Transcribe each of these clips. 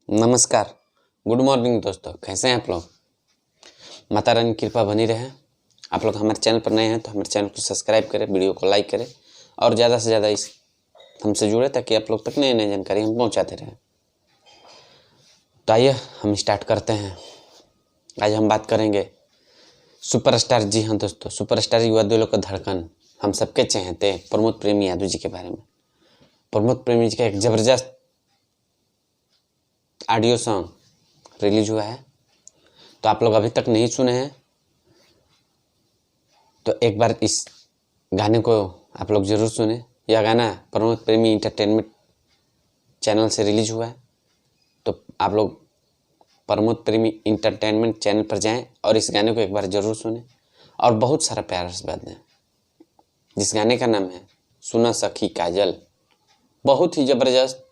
नमस्कार, good morning दोस्तों। कैसे हैं आप लोग? माता रानी की कृपा बनी रहे। आप लोग हमारे चैनल पर नए हैं तो हमारे चैनल को सब्सक्राइब करें, वीडियो को लाइक करें और ज़्यादा से ज़्यादा इस हमसे जुड़े ताकि आप लोग तक नई नई जानकारी हम पहुंचाते रहें। तो आइए हम स्टार्ट करते हैं। आज हम बात करेंगे सुपरस्टार। जी हाँ दोस्तों, सुपरस्टार युवा दिलों का धड़कन, हम सबके चहेते प्रमोद प्रेमी यादव जी के बारे में। प्रमोद प्रेमी जी का एक ज़बरदस्त ऑडियो सॉन्ग रिलीज हुआ है, तो आप लोग अभी तक नहीं सुने हैं तो एक बार इस गाने को आप लोग ज़रूर सुने। यह गाना प्रमोद प्रेमी इंटरटेनमेंट चैनल से रिलीज हुआ है, तो आप लोग प्रमोद प्रेमी इंटरटेनमेंट चैनल पर जाएं और इस गाने को एक बार ज़रूर सुने और बहुत सारा प्यार आशीर्वाद दें। जिस गाने का नाम है सुना सखी काजल। बहुत ही ज़बरदस्त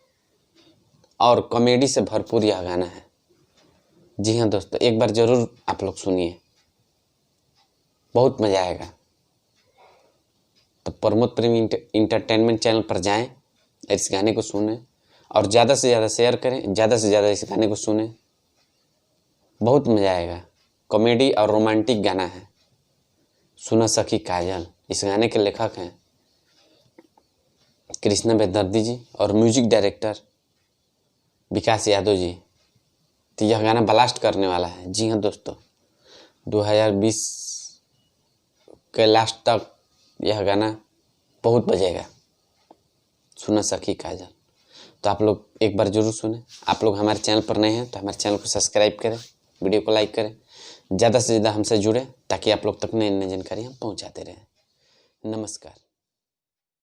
और कॉमेडी से भरपूर यह गाना है। जी हाँ दोस्तों, एक बार ज़रूर आप लोग सुनिए, बहुत मज़ा आएगा। तो प्रमोद प्रेमी इंटरटेनमेंट चैनल पर जाएं, इस गाने को सुनें और ज़्यादा से ज़्यादा शेयर करें, ज़्यादा से ज़्यादा इस गाने को सुनें, बहुत मज़ा आएगा। कॉमेडी और रोमांटिक गाना है सुना सखी काजल। इस गाने के लेखक हैं कृष्णा बेदर्दी जी और म्यूजिक डायरेक्टर विकास यादव जी। तो यह गाना ब्लास्ट करने वाला है। जी हाँ दोस्तों, 2020 के लास्ट तक यह गाना बहुत बजेगा, सुना सखी काजल। तो आप लोग एक बार ज़रूर सुने। आप लोग हमारे चैनल पर नए हैं तो हमारे चैनल को सब्सक्राइब करें, वीडियो को लाइक करें, ज़्यादा से ज़्यादा हमसे जुड़े ताकि आप लोग तक नई नई जानकारी हम पहुंचाते रहें। नमस्कार।